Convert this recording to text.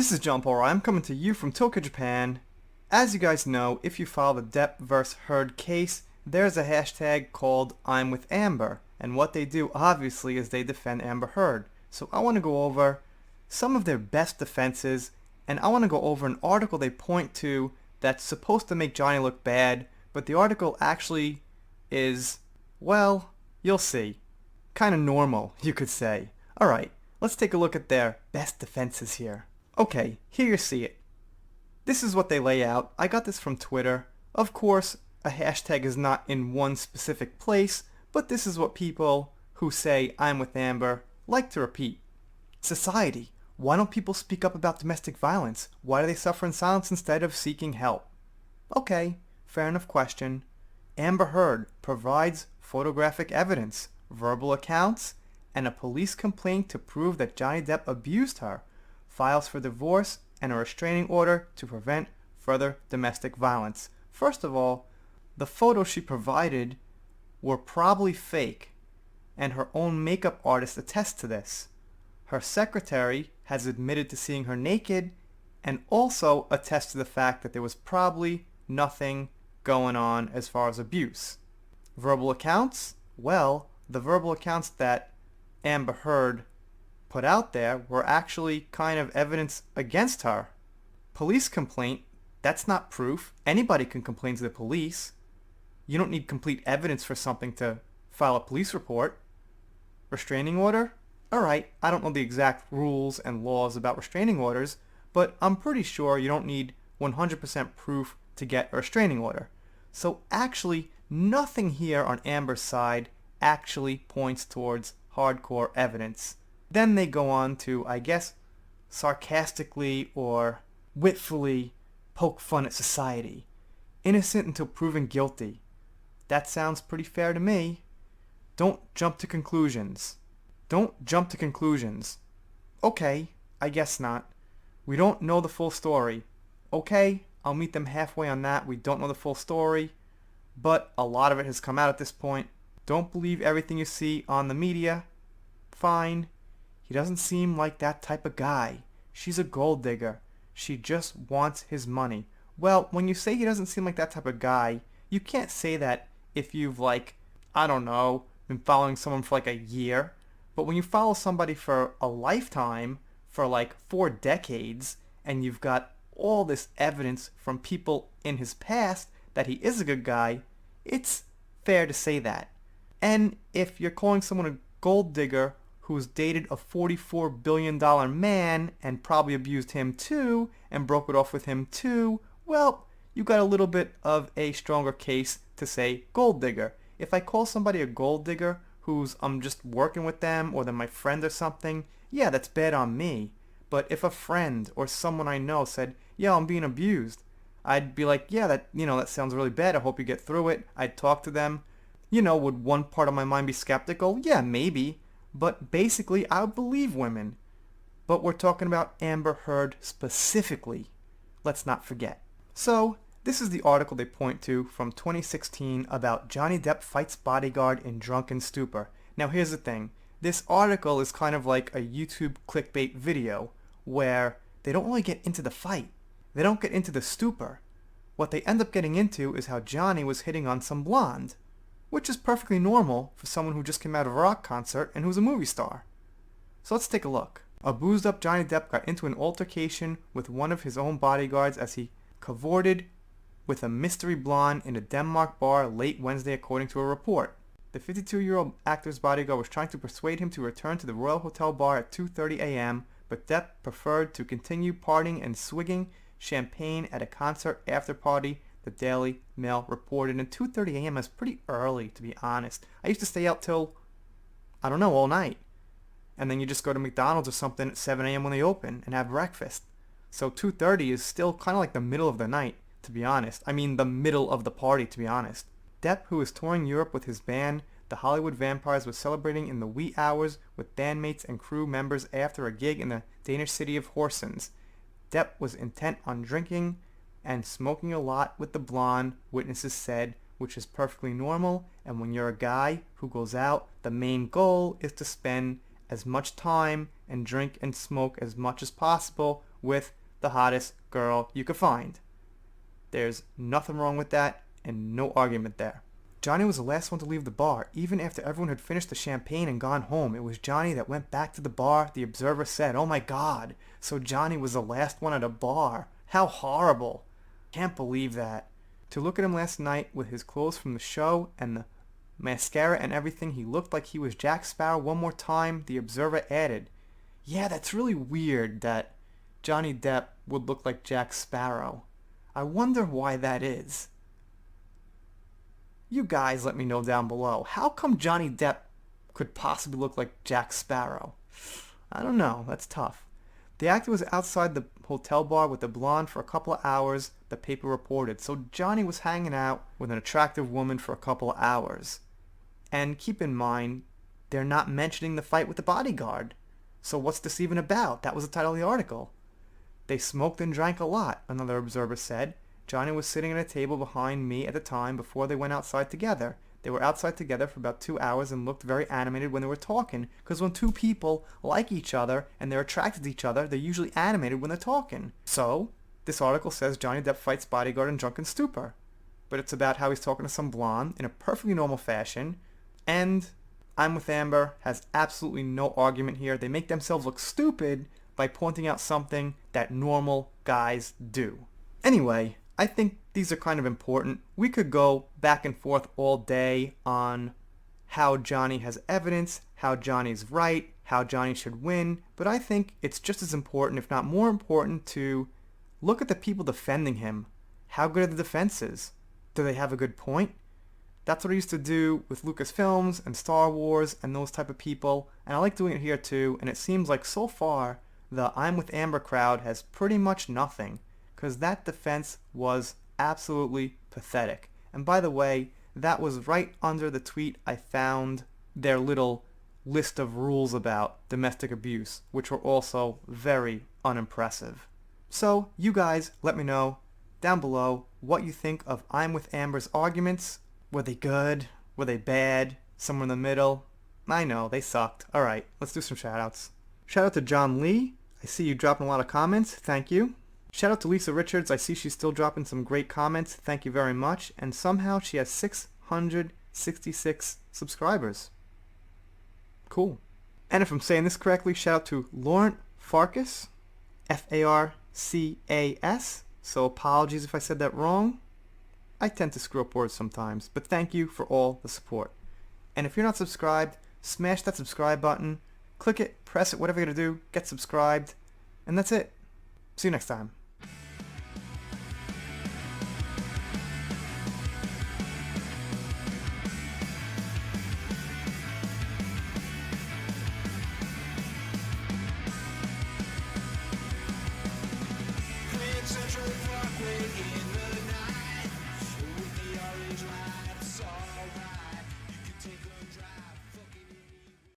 This is John Paul. I'm coming to you from Tokyo, Japan. As you guys know, if you follow the Depp vs. Heard case, there's a hashtag called mwithAmber, and what they do obviously is they defend Amber Heard. So I want to go over some of their best defenses, and I want to go over an article they point to that's supposed to make Johnny look bad, but the article actually is, well, you'll see. Kind of normal, you could say. Alright, let's take a look at their best defenses here. Okay, here you see it. This is what they lay out. I got this from Twitter. Of course, a hashtag is not in one specific place, but this is what people who say I'm with Amber like to repeat. Society. Why don't people speak up about domestic violence? Why do they suffer in silence instead of seeking help? Okay, fair enough question. Amber Heard provides photographic evidence, verbal accounts, and a police complaint to prove that Johnny Depp abused her, files for divorce, and a restraining order to prevent further domestic violence. First of all, the photos she provided were probably fake, and her own makeup artist attests to this. Her secretary has admitted to seeing her naked and also attests to the fact that there was probably nothing going on as far as abuse. Verbal accounts? Well, the verbal accounts that Amber Heard put out there were actually kind of evidence against her. Police complaint? That's not proof. Anybody can complain to the police. You don't need complete evidence for something to file a police report. Restraining order? Alright, I don't know the exact rules and laws about restraining orders, but I'm pretty sure you don't need 100% proof to get a restraining order. So actually, nothing here on Amber's side actually points towards hardcore evidence. Then they go on to, I guess, sarcastically or witfully poke fun at society. Innocent until proven guilty. That sounds pretty fair to me. Don't jump to conclusions. Don't jump to conclusions. Okay, I guess not. We don't know the full story. Okay, I'll meet them halfway on that. We don't know the full story, but a lot of it has come out at this point. Don't believe everything you see on the media. Fine. He doesn't seem like that type of guy. She's a gold digger. She just wants his money. Well, when you say he doesn't seem like that type of guy, you can't say that if you've, like, I don't know, been following someone for like a year. But when you follow somebody for a lifetime, for like 4 decades, and you've got all this evidence from people in his past that he is a good guy, it's fair to say that. And if you're calling someone a gold digger who's dated a $44 billion man and probably abused him too and broke it off with him too, well, you got a little bit of a stronger case to say gold digger. If I call somebody a gold digger who's I'm just working with them or they're my friend or something, yeah, that's bad on me. But if a friend or someone I know said, yeah, I'm being abused, I'd be like, yeah, that sounds really bad. I hope you get through it. I'd talk to them. Would one part of my mind be skeptical? Yeah, maybe. But basically, I would believe women. But we're talking about Amber Heard specifically. Let's not forget. So, this is the article they point to from 2016 about Johnny Depp fights bodyguard in drunken stupor. Now here's the thing. This article is kind of like a YouTube clickbait video where they don't really get into the fight. They don't get into the stupor. What they end up getting into is how Johnny was hitting on some blonde, which is perfectly normal for someone who just came out of a rock concert and who's a movie star. So let's take a look. A boozed up Johnny Depp got into an altercation with one of his own bodyguards as he cavorted with a mystery blonde in a Denmark bar late Wednesday, according to a report. The 52-year-old actor's bodyguard was trying to persuade him to return to the Royal Hotel bar at 2:30 a.m., but Depp preferred to continue partying and swigging champagne at a concert after party, the Daily Mail reported. And 2:30 a.m. is pretty early, to be honest. I used to stay out till, I don't know, all night. And then you just go to McDonald's or something at 7 a.m. when they open and have breakfast. So 2:30 is still kind of like the middle of the night, to be honest. I mean, the middle of the party, to be honest. Depp, who is touring Europe with his band, the Hollywood Vampires, was celebrating in the wee hours with bandmates and crew members after a gig in the Danish city of Horsens. Depp was intent on drinking and smoking a lot with the blonde, witnesses said, which is perfectly normal, and when you're a guy who goes out, the main goal is to spend as much time and drink and smoke as much as possible with the hottest girl you could find. There's nothing wrong with that and no argument there. Johnny was the last one to leave the bar. Even after everyone had finished the champagne and gone home, it was Johnny that went back to the bar. The Observer said, "Oh my God, so Johnny was the last one at a bar. How horrible. Can't believe that." To look at him last night with his clothes from the show and the mascara and everything, he looked like he was Jack Sparrow one more time. The Observer added, "Yeah, that's really weird that Johnny Depp would look like Jack Sparrow. I wonder why that is." You guys let me know down below. How come Johnny Depp could possibly look like Jack Sparrow? I don't know. That's tough. The actor was outside the hotel bar with the blonde for a couple of hours, the paper reported. So Johnny was hanging out with an attractive woman for a couple of hours. And keep in mind, they're not mentioning the fight with the bodyguard. So what's this even about? That was the title of the article. They smoked and drank a lot, another observer said. Johnny was sitting at a table behind me at the time before they went outside together. They were outside together for about 2 hours and looked very animated when they were talking, because when two people like each other and they're attracted to each other, they're usually animated when they're talking. So, this article says Johnny Depp fights bodyguard in drunken stupor. But it's about how he's talking to some blonde in a perfectly normal fashion, and I'm with Amber has absolutely no argument here. They make themselves look stupid by pointing out something that normal guys do. Anyway, I think these are kind of important. We could go back and forth all day on how Johnny has evidence, how Johnny's right, how Johnny should win, but I think it's just as important, if not more important, to look at the people defending him. How good are the defenses? Do they have a good point? That's what I used to do with Lucasfilms and Star Wars and those type of people, and I like doing it here too, and it seems like so far the I'm with Amber crowd has pretty much nothing, because that defense was absolutely pathetic. And by the way, that was right under the tweet I found their little list of rules about domestic abuse, which were also very unimpressive. So you guys let me know down below what you think of I'm with Amber's arguments. Were they good? Were they bad? Somewhere in the middle? I know, they sucked. Alright, let's do some shoutouts. Shout out to John Lee. I see you dropping a lot of comments. Thank you. Shout out to Lisa Richards. I see she's still dropping some great comments. Thank you very much. And somehow she has 666 subscribers. Cool. And if I'm saying this correctly, shout out to Laurent Farkas. Farcas. So apologies if I said that wrong. I tend to screw up words sometimes. But thank you for all the support. And if you're not subscribed, smash that subscribe button. Click it, press it, whatever you're going to do. Get subscribed. And that's it. See you next time.